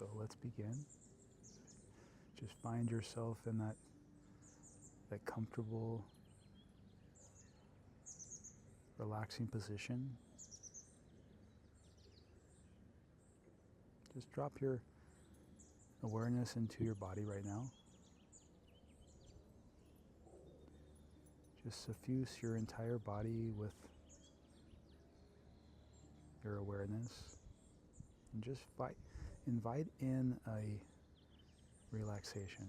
So let's begin. Just find yourself in that comfortable, relaxing position. Just drop your awareness into your body right now. Just suffuse your entire body with your awareness. And just invite in a relaxation.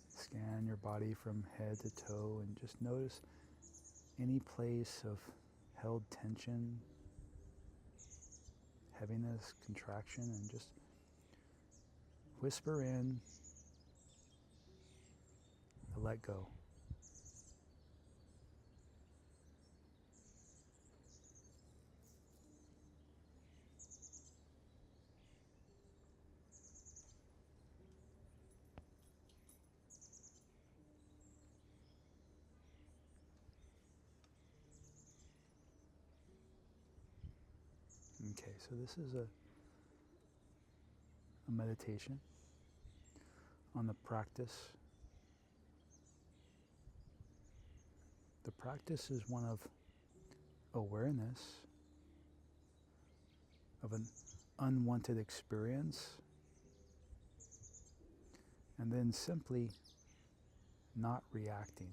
Scan your body from head to toe and just notice any place of held tension, heaviness, contraction, and just whisper in a let go. Okay, so this is a meditation on the practice. The practice is one of awareness of an unwanted experience, and then simply not reacting.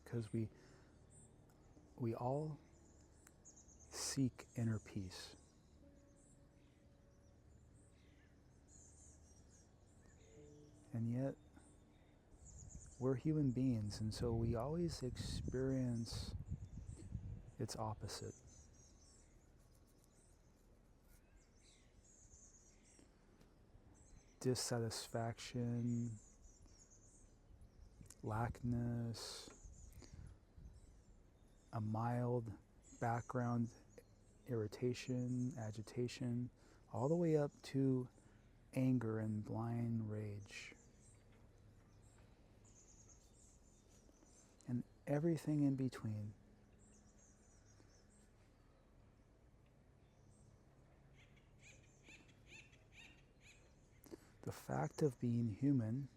Because we all seek inner peace. And yet, we're human beings, and so we always experience its opposite. Dissatisfaction, lackness, a mild background irritation, agitation, all the way up to anger and blind rage. And everything in between. The fact of being human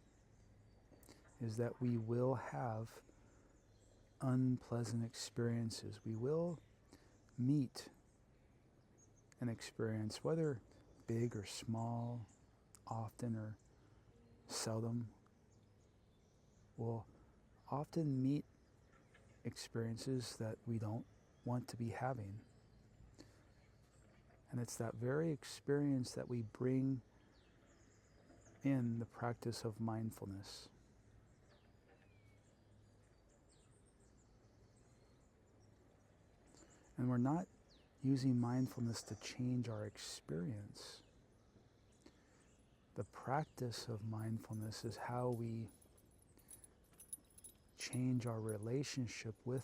is that we will have unpleasant experiences. We will meet an experience, whether big or small, often or seldom. We'll often meet experiences that we don't want to be having. And it's that very experience that we bring in the practice of mindfulness. And we're not using mindfulness to change our experience. The practice of mindfulness is how we change our relationship with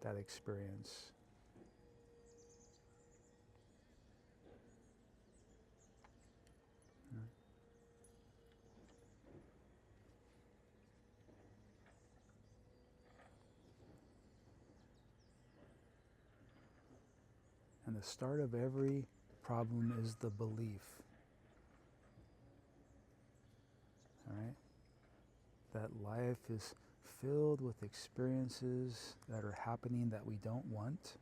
that experience. And the start of every problem is the belief. All right? That life is filled with experiences that are happening that we don't want.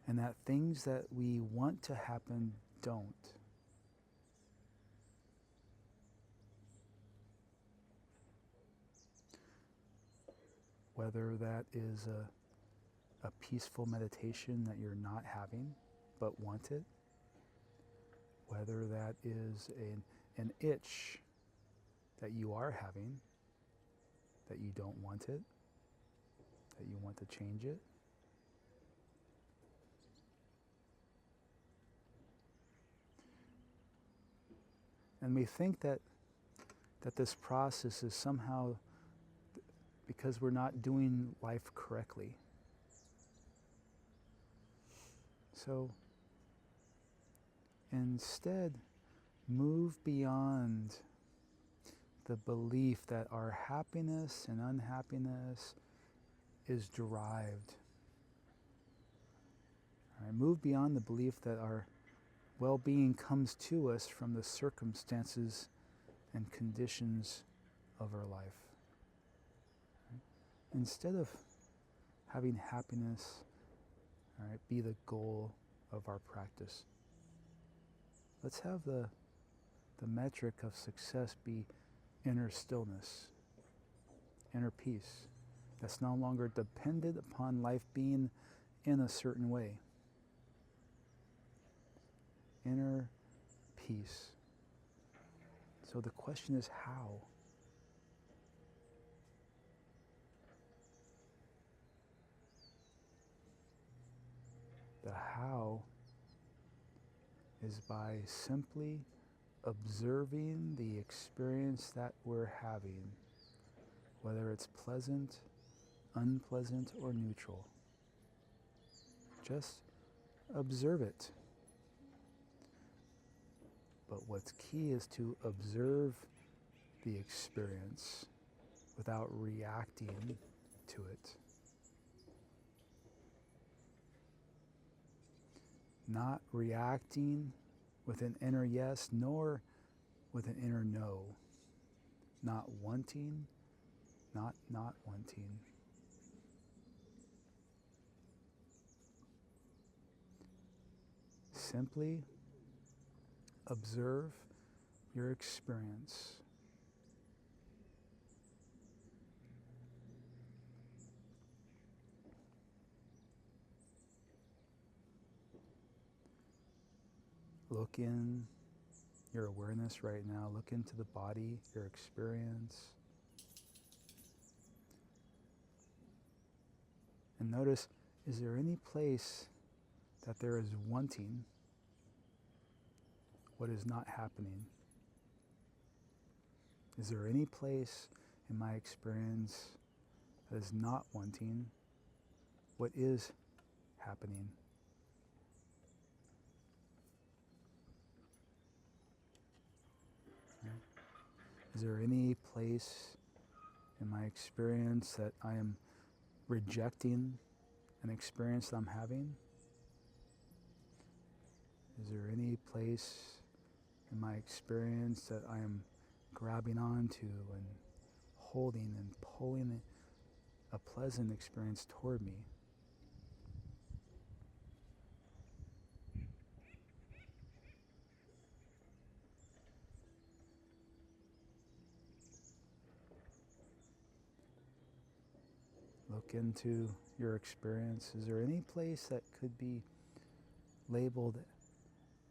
And that things that we want to happen don't. Whether that is a peaceful meditation that you're not having but want it, whether that is an itch that you are having that you don't want it, that you want to change it. And we think that this process is somehow because we're not doing life correctly. So instead, move beyond the belief that our happiness and unhappiness is derived. All right, move beyond the belief that our well-being comes to us from the circumstances and conditions of our life. Right? Instead of having happiness, all right, be the goal of our practice, let's have the metric of success be inner stillness, inner peace, that's no longer dependent upon life being in a certain way. Inner peace. So the question is how? The how is by simply observing the experience that we're having, whether it's pleasant, unpleasant, or neutral. Just observe it. But what's key is to observe the experience without reacting to it. Not reacting with an inner yes, nor with an inner no. Not wanting, not wanting. Simply observe your experience. Look in your awareness right now. Look into the body, your experience. And notice, is there any place that there is wanting what is not happening? Is there any place in my experience that is not wanting what is happening? Is there any place in my experience that I am rejecting an experience that I'm having? Is there any place in my experience that I am grabbing onto and holding and pulling a pleasant experience toward me? Look into your experience. Is there any place that could be labeled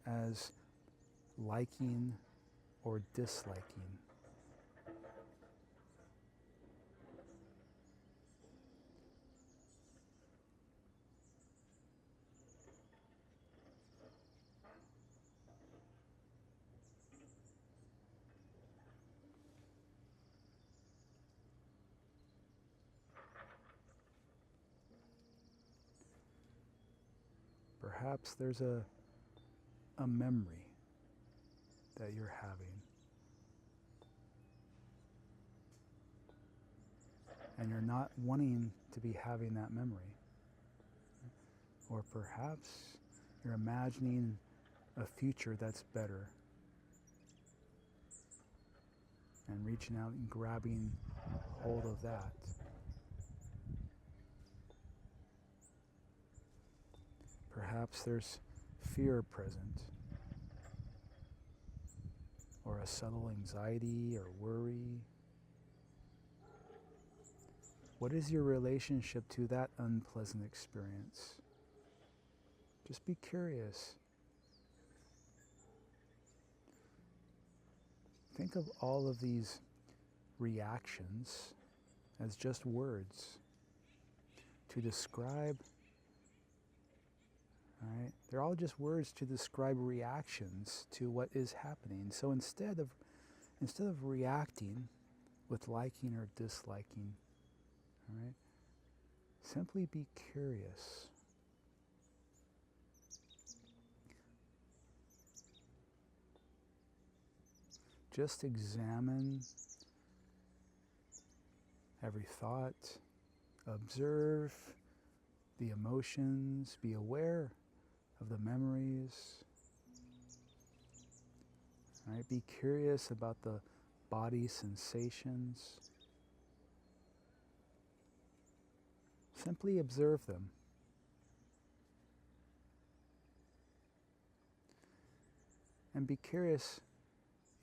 as liking or disliking? Perhaps there's a memory that you're having, and you're not wanting to be having that memory. Or perhaps you're imagining a future that's better and reaching out and grabbing hold of that. Perhaps there's fear present, or a subtle anxiety or worry. What is your relationship to that unpleasant experience? Just be curious. Think of all of these reactions as just words to describe. Right? They're all just words to describe reactions to what is happening. So instead of reacting with liking or disliking, All right? Simply be curious. Just examine every thought, observe the emotions, be aware of the memories. Right? Be curious about the body sensations. Simply observe them. And be curious,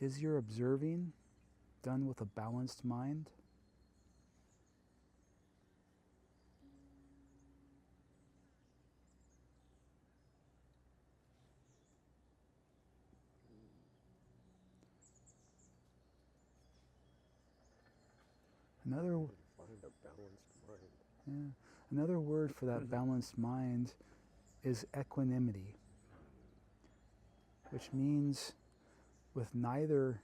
is your observing done with a balanced mind? Another, Find a balanced mind. yeah, another word for that balanced mind is equanimity, which means with neither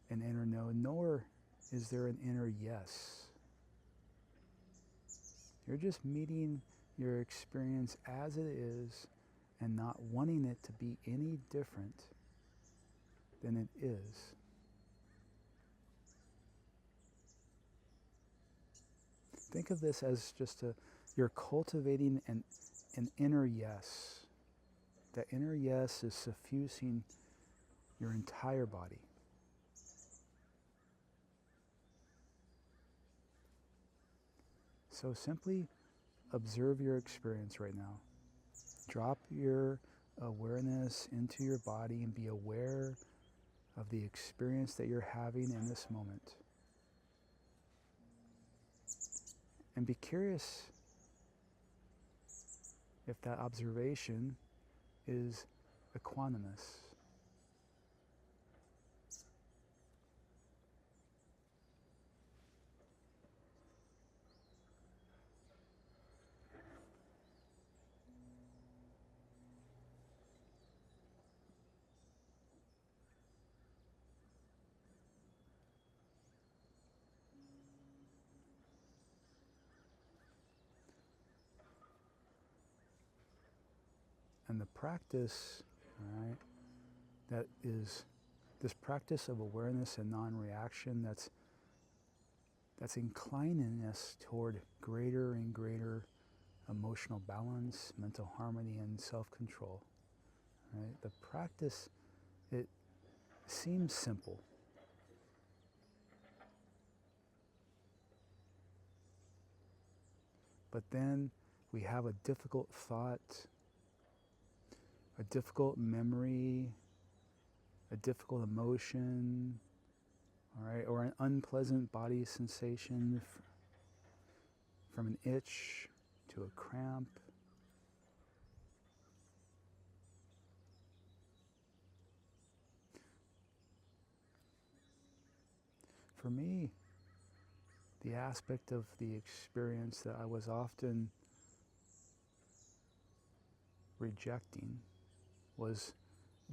an inner no, nor is there an inner yes. You're just meeting your experience as it is and not wanting it to be any different than it is. Think of this as just you're cultivating an inner yes. That inner yes is suffusing your entire body. So simply observe your experience right now. Drop your awareness into your body and be aware of the experience that you're having in this moment. And be curious if that observation is equanimous. And the practice, all right, that is this practice of awareness and non-reaction that's inclining us toward greater and greater emotional balance, mental harmony, and self-control. Right? The practice, it seems simple. But then we have a difficult thought, a difficult memory, a difficult emotion, all right, or an unpleasant body sensation from an itch to a cramp. For me, the aspect of the experience that I was often rejecting was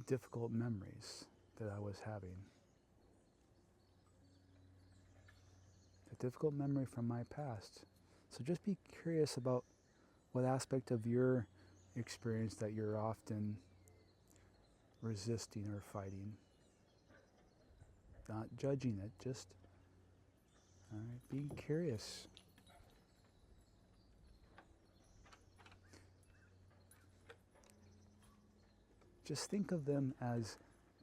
difficult memories that I was having. A difficult memory from my past. So just be curious about what aspect of your experience that you're often resisting or fighting. Not judging it, just being curious. Just think of them as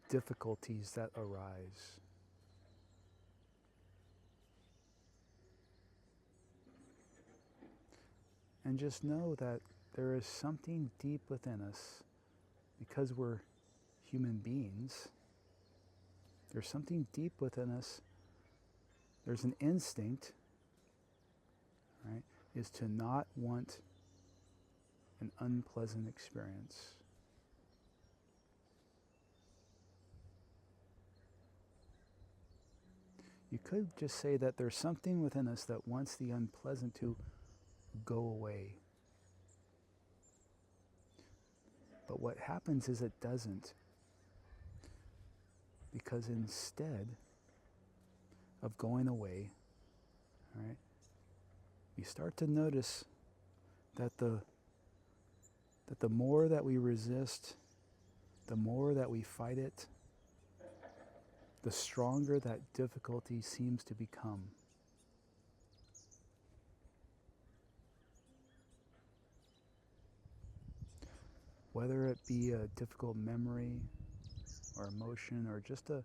difficulties that arise. And just know that there is something deep within us, because we're human beings, there's something deep within us, there's an instinct, right, is to not want an unpleasant experience. You could just say that there's something within us that wants the unpleasant to go away. But what happens is it doesn't. Because instead of going away, right, we start to notice that the more that we resist, the more that we fight it, the stronger that difficulty seems to become. Whether it be a difficult memory or emotion or just an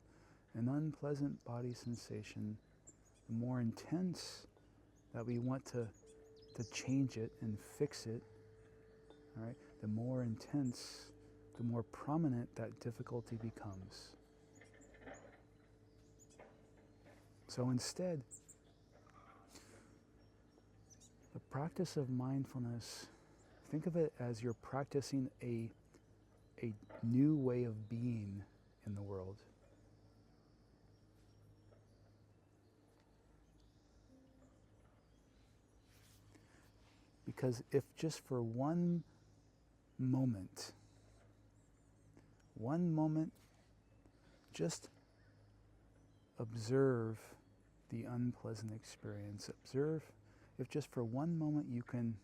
unpleasant body sensation, the more intense that we want to change it and fix it, all right, the more intense, the more prominent that difficulty becomes. So instead, the practice of mindfulness, think of it as you're practicing a new way of being in the world. Because if just for one moment, just observe the unpleasant experience. Observe, if just for one moment you can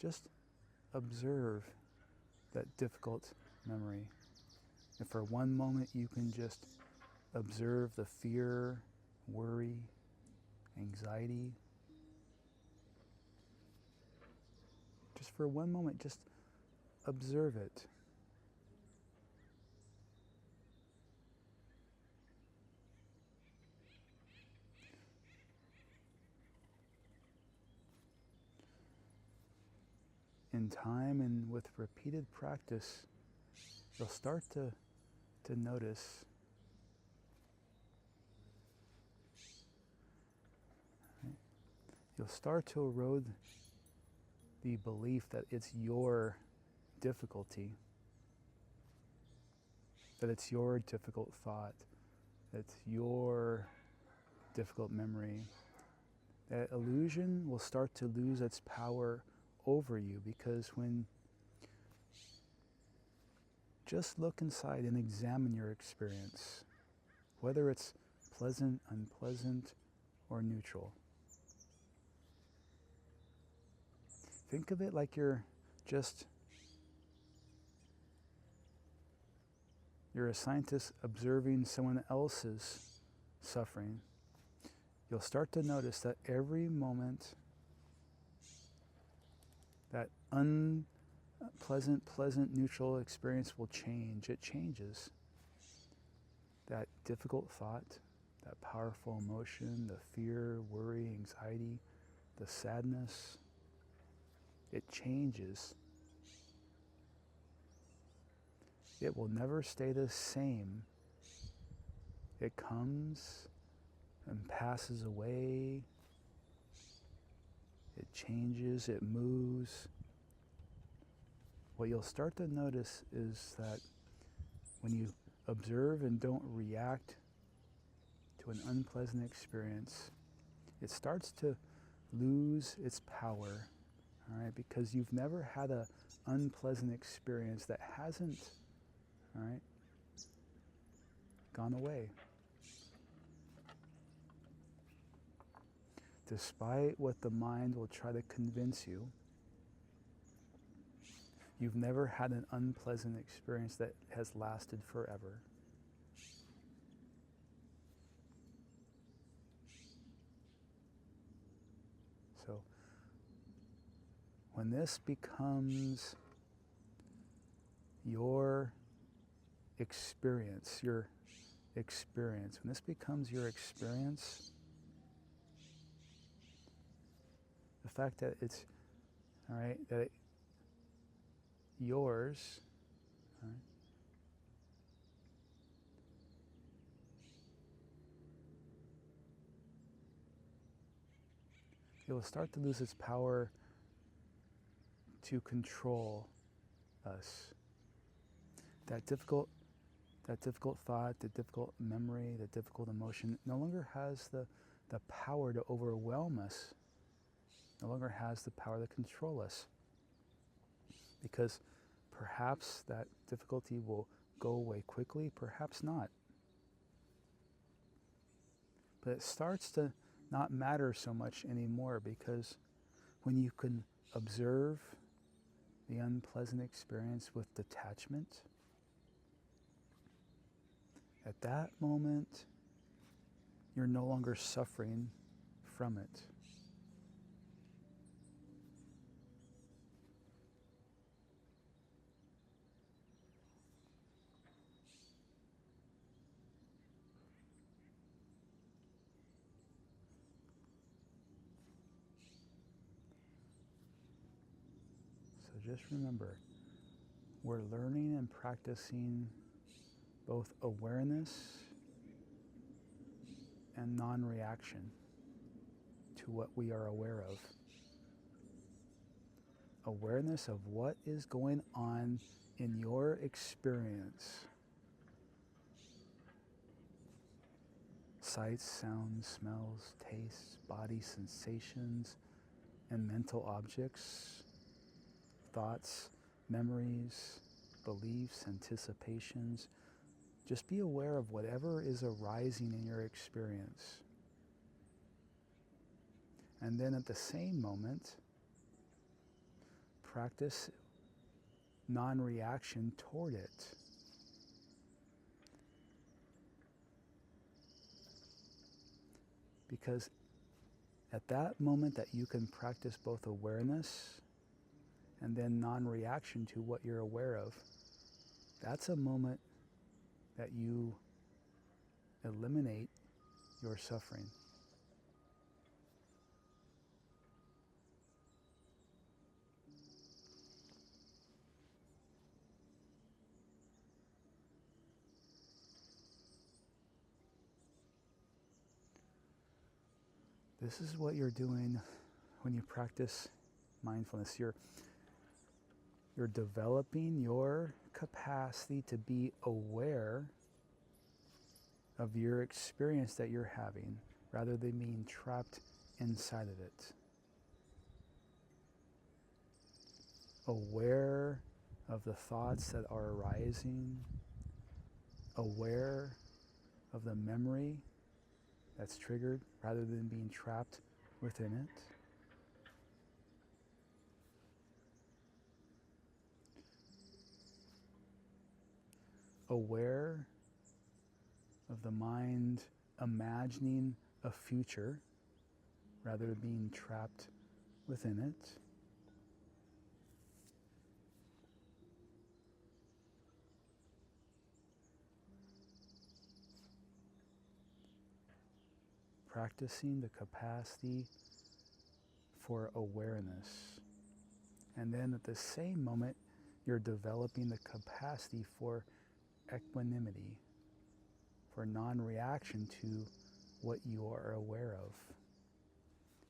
just observe that difficult memory. If for one moment you can just observe the fear, worry, anxiety. Just for one moment, just observe it. In time and with repeated practice, you'll start to notice, right? You'll start to erode the belief that it's your difficulty, that it's your difficult thought, that it's your difficult memory. That illusion will start to lose its power over you, because when just look inside and examine your experience, whether it's pleasant, unpleasant, or neutral. Think of it like you're a scientist observing someone else's suffering. You'll start to notice that every moment that unpleasant, pleasant, neutral experience will change. It changes. That difficult thought, that powerful emotion, the fear, worry, anxiety, the sadness, it changes. It will never stay the same. It comes and passes away. It changes, it moves. What you'll start to notice is that when you observe and don't react to an unpleasant experience, it starts to lose its power, all right? Because you've never had an unpleasant experience that hasn't, all right, gone away. Despite what the mind will try to convince you, you've never had an unpleasant experience that has lasted forever. So, when this becomes your experience, when this becomes your experience, the fact that it's, all right, yours, all right, it will start to lose its power to control us. That difficult thought, the difficult memory, the difficult emotion no longer has the power to overwhelm us, no longer has the power to control us. Because perhaps that difficulty will go away quickly, perhaps not. But it starts to not matter so much anymore, because when you can observe the unpleasant experience with detachment, at that moment, you're no longer suffering from it. So just remember, we're learning and practicing both awareness and non-reaction to what we are aware of. Awareness of what is going on in your experience. Sights, sounds, smells, tastes, body sensations, and mental objects, thoughts, memories, beliefs, anticipations. Just be aware of whatever is arising in your experience. And then at the same moment, practice non-reaction toward it. Because at that moment that you can practice both awareness and then non-reaction to what you're aware of, that's a moment that you eliminate your suffering. This is what you're doing when you practice mindfulness. You're developing your capacity to be aware of your experience that you're having, rather than being trapped inside of it. Aware of the thoughts that are arising, aware of the memory that's triggered, rather than being trapped within it. Aware of the mind imagining a future, rather than being trapped within it. Practicing the capacity for awareness. And then at the same moment, you're developing the capacity for equanimity, for non-reaction to what you are aware of.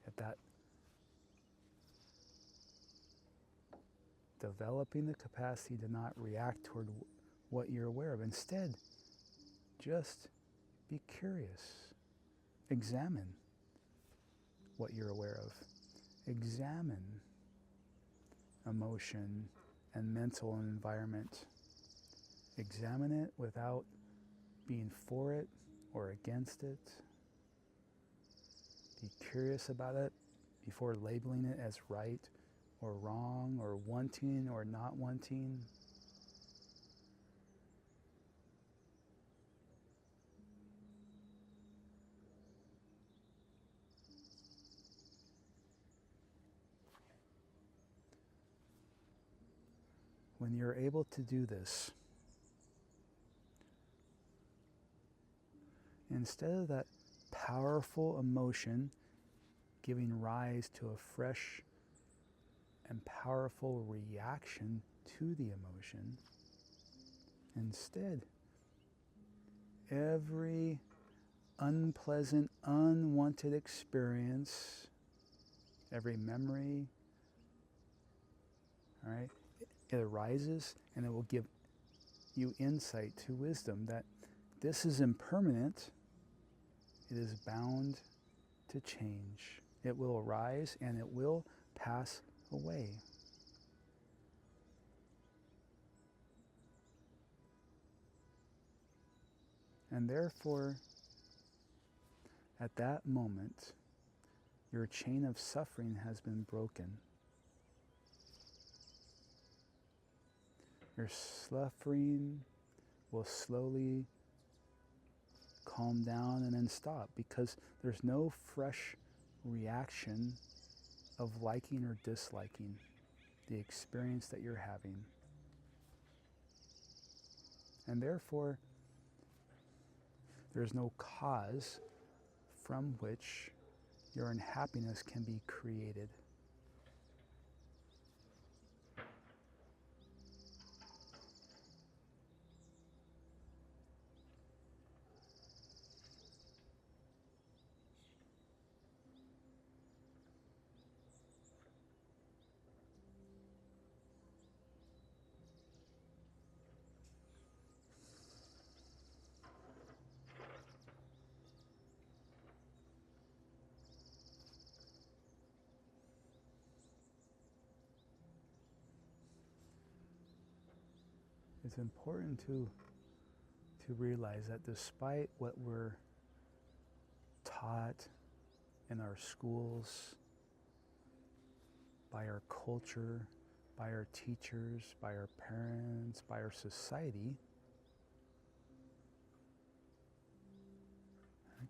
At that, developing the capacity to not react toward what you're aware of. Instead, just be curious. Examine what you're aware of. Examine emotion and mental environment. Examine it without being for it or against it. Be curious about it before labeling it as right or wrong or wanting or not wanting. When you're able to do this, instead of that powerful emotion giving rise to a fresh and powerful reaction to the emotion, instead, every unpleasant, unwanted experience, every memory, all right, it arises, and it will give you insight to wisdom that this is impermanent. It is bound to change. It will arise and it will pass away. And therefore, at that moment, your chain of suffering has been broken. Your suffering will slowly calm down and then stop, because there's no fresh reaction of liking or disliking the experience that you're having. And therefore, there's no cause from which your unhappiness can be created. It's important to realize that despite what we're taught in our schools, by our culture, by our teachers, by our parents, by our society,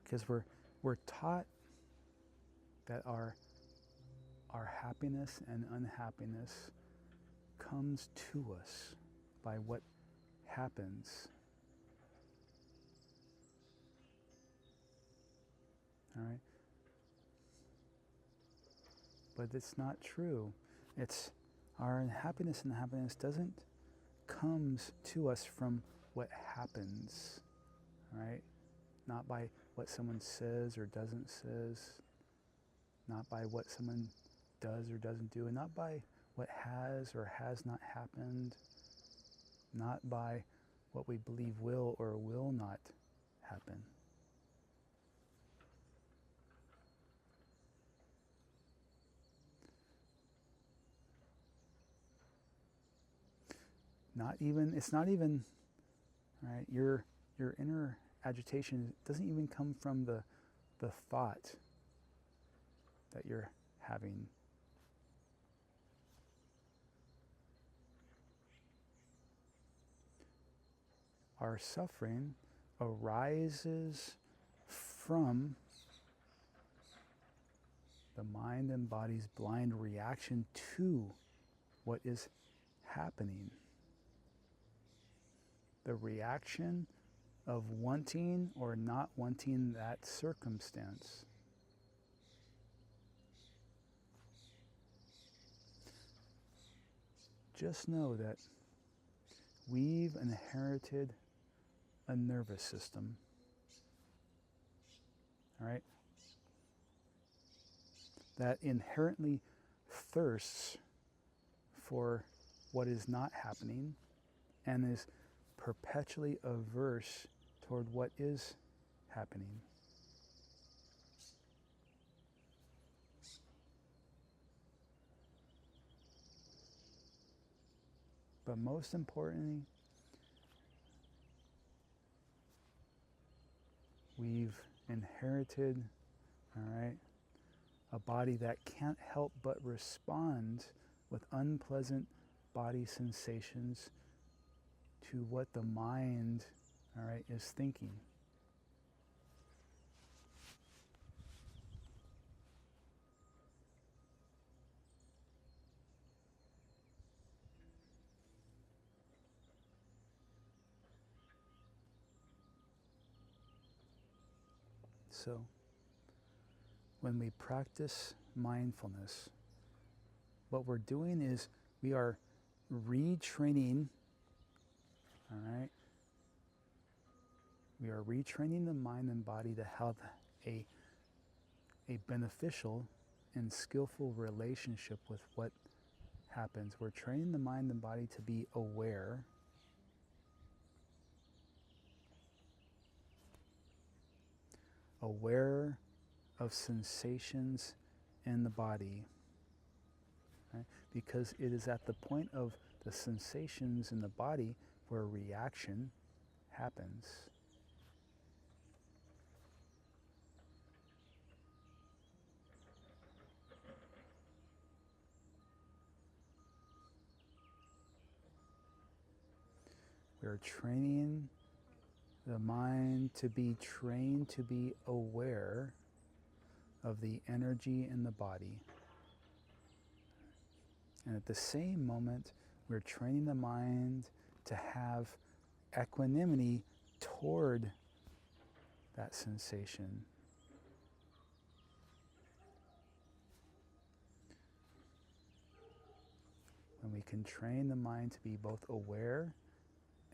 because we're taught that our happiness and unhappiness comes to us by what happens. All right? But it's not true. It's our unhappiness and happiness doesn't comes to us from what happens, right? Not by what someone says or doesn't says, not by what someone does or doesn't do, and not by what has or has not happened, not by what we believe will or will not happen. It's not even, right, your inner agitation doesn't even come from the thought that you're having. Our suffering arises from the mind and body's blind reaction to what is happening. The reaction of wanting or not wanting that circumstance. Just know that we've inherited a nervous system, all right, that inherently thirsts for what is not happening and is perpetually averse toward what is happening. But most importantly, we've inherited, all right, a body that can't help but respond with unpleasant body sensations to what the mind, all right, is thinking. So, when we practice mindfulness, what we're doing is we are retraining, all right? We are retraining the mind and body to have a beneficial and skillful relationship with what happens. We're training the mind and body to be aware, aware of sensations in the body, right? Because it is at the point of the sensations in the body where reaction happens. We're training the mind to be trained to be aware of the energy in the body. And at the same moment, we're training the mind to have equanimity toward that sensation. When we can train the mind to be both aware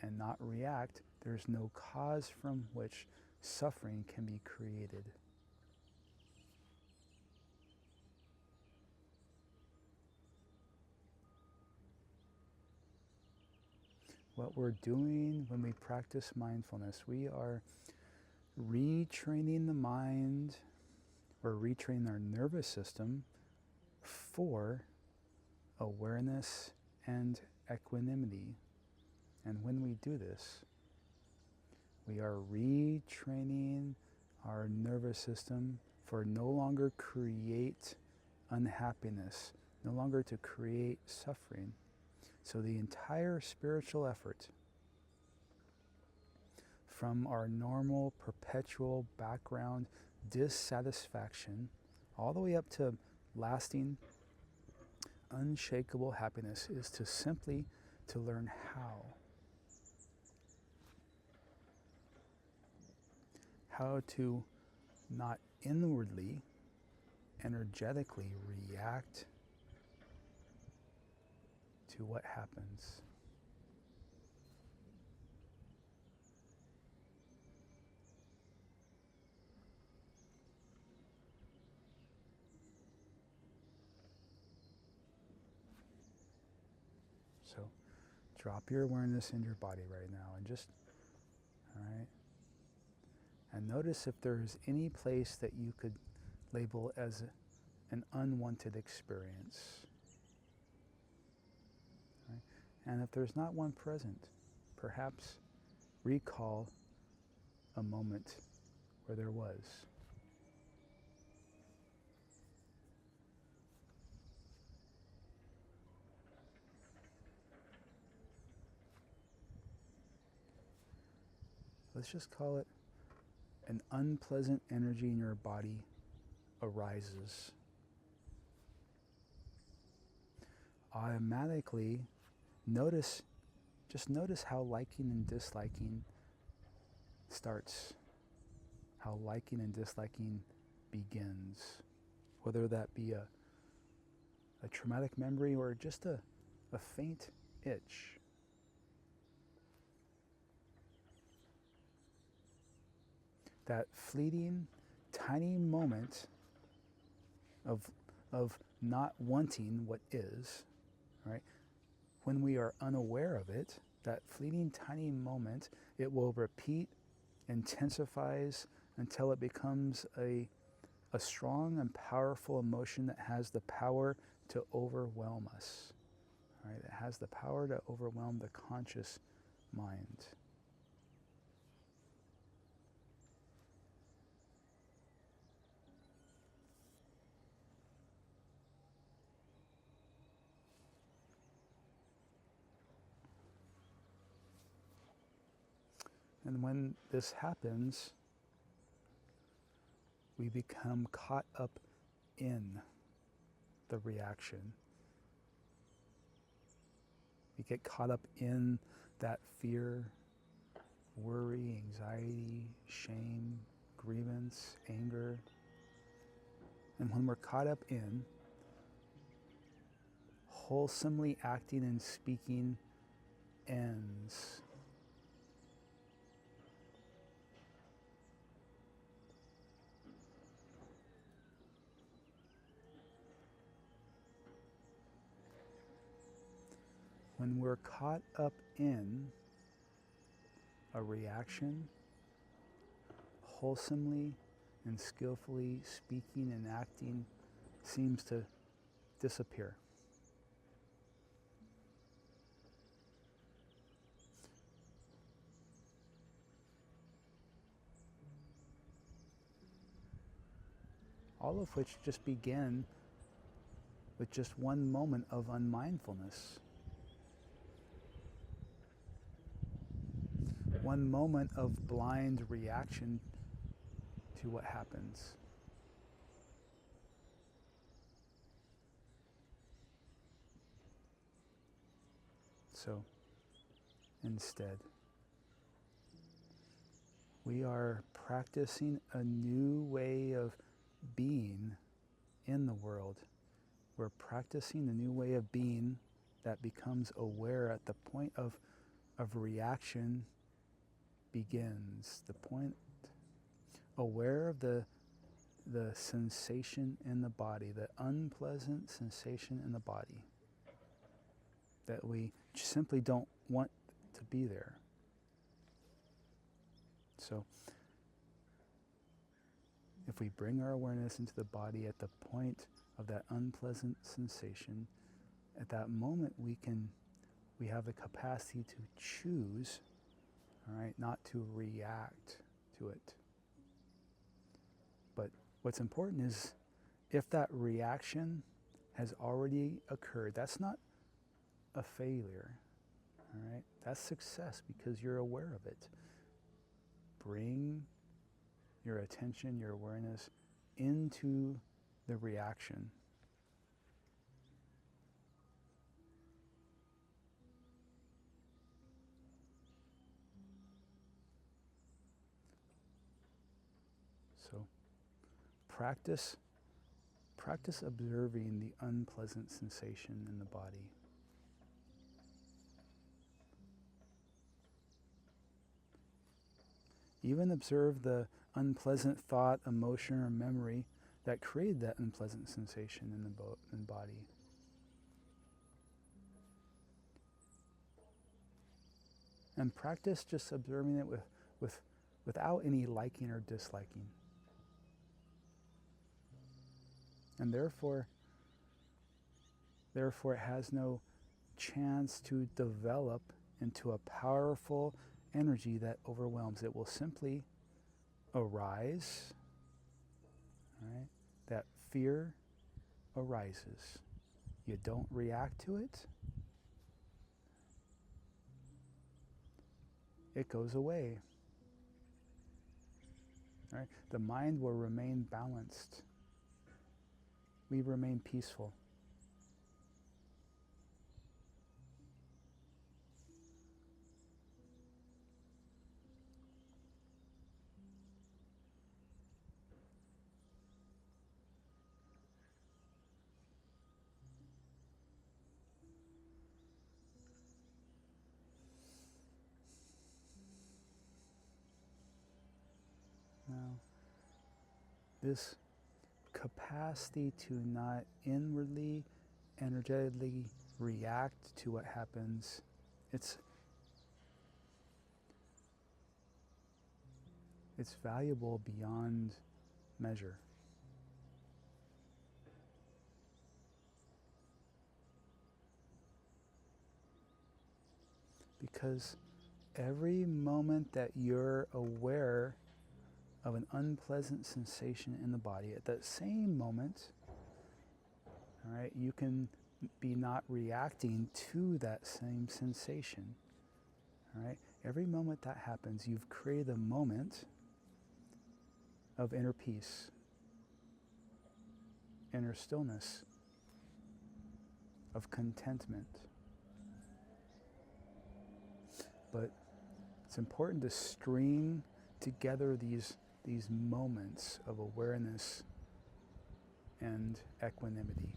and not react, there's no cause from which suffering can be created. What we're doing when we practice mindfulness, we are retraining the mind or retraining our nervous system for awareness and equanimity. And when we do this, we are retraining our nervous system for no longer create unhappiness, no longer to create suffering. So the entire spiritual effort, from our normal, perpetual background dissatisfaction, all the way up to lasting, unshakable happiness, is to simply to learn how to not inwardly, energetically react to what happens. So drop your awareness in your body right now and just, all right, and notice if there's any place that you could label as an unwanted experience. Right? And if there's not one present, perhaps recall a moment where there was. Let's just call it an unpleasant energy in your body arises. Automatically just notice how liking and disliking starts, how liking and disliking begins, whether that be a traumatic memory or just a faint itch. That fleeting, tiny moment of not wanting what is, right? When we are unaware of it, that fleeting, tiny moment, it will repeat, intensifies until it becomes a strong and powerful emotion that has the power to overwhelm us, right? It has the power to overwhelm the conscious mind. And when this happens, we become caught up in the reaction. We get caught up in that fear, worry, anxiety, shame, grievance, anger. And when we're caught up in, wholesomely acting and speaking ends. When we're caught up in a reaction, wholesomely and skillfully speaking and acting seems to disappear. All of which just began with just one moment of unmindfulness. one moment of blind reaction to what happens. So instead, we are practicing a new way of being in the world. We're practicing a new way of being that becomes aware at the point of reaction begins. The point, aware of the sensation in the body, the unpleasant sensation in the body that we simply don't want to be there. So if we bring our awareness into the body at the point of that unpleasant sensation, at that moment we have the capacity to choose, all right, not to react to it. But what's important is if that reaction has already occurred, that's not a failure, all right? That's success because you're aware of it. Bring your attention, your awareness into the reaction. So practice observing the unpleasant sensation in the body. Even observe the unpleasant thought, emotion, or memory that created that unpleasant sensation in the body. And practice just observing it without any liking or disliking. And therefore it has no chance to develop into a powerful energy that overwhelms. It will simply arise, right? That fear arises. You don't react to it. It goes away. Right? The mind will remain balanced. We remain peaceful. Now, this capacity to not inwardly, energetically react to what happens, it's valuable beyond measure. Because every moment that you're aware of an unpleasant sensation in the body, at that same moment, all right, you can be not reacting to that same sensation. All right? Every moment that happens, you've created a moment of inner peace, inner stillness, of contentment. But it's important to string together these moments of awareness and equanimity.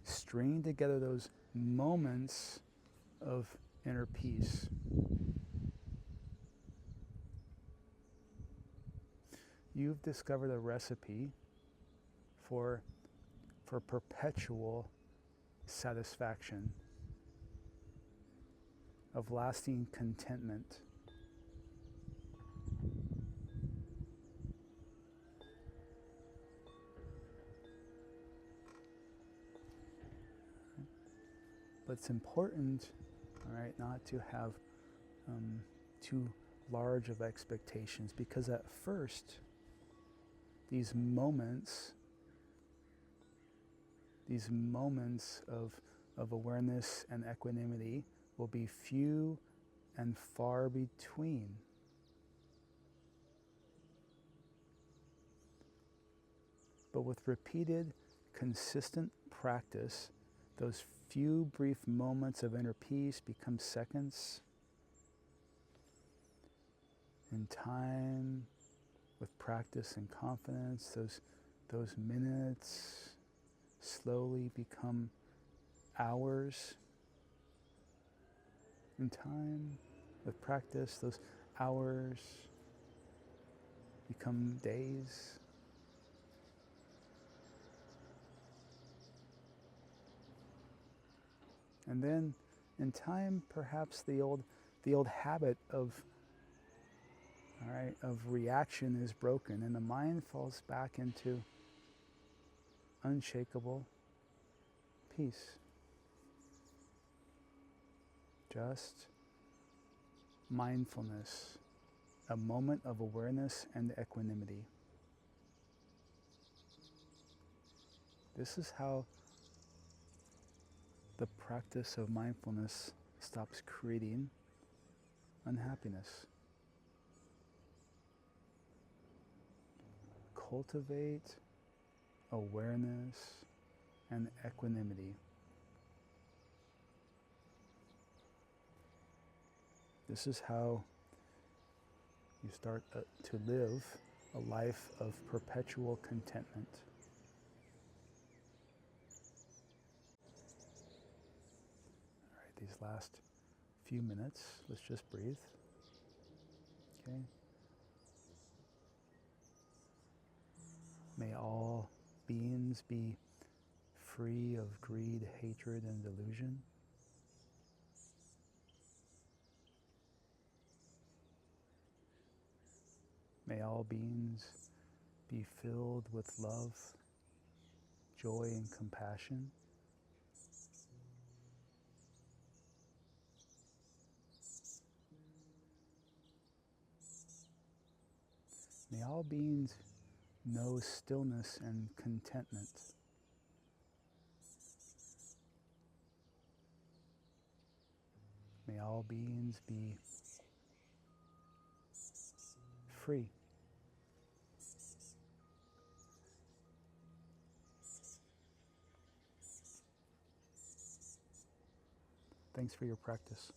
String together those moments of inner peace. You've discovered a recipe for perpetual satisfaction, of lasting contentment. But it's important, all right, not to have too large of expectations, because at first, these moments of awareness and equanimity will be few and far between. But with repeated, consistent practice, those few brief moments of inner peace become seconds. In time, with practice and confidence, those minutes slowly become hours. In time, with practice, those hours become days. And then, in time, perhaps the old habit of reaction is broken, and the mind falls back into unshakable peace. Just mindfulness, a moment of awareness and equanimity. This is how the practice of mindfulness stops creating unhappiness. Cultivate awareness and equanimity. This is how you start to live a life of perpetual contentment. All right, these last few minutes, let's just breathe. Okay. May all beings be free of greed, hatred, and delusion. May all beings be filled with love, joy, and compassion. May all beings know stillness and contentment. May all beings be free. Thanks for your practice.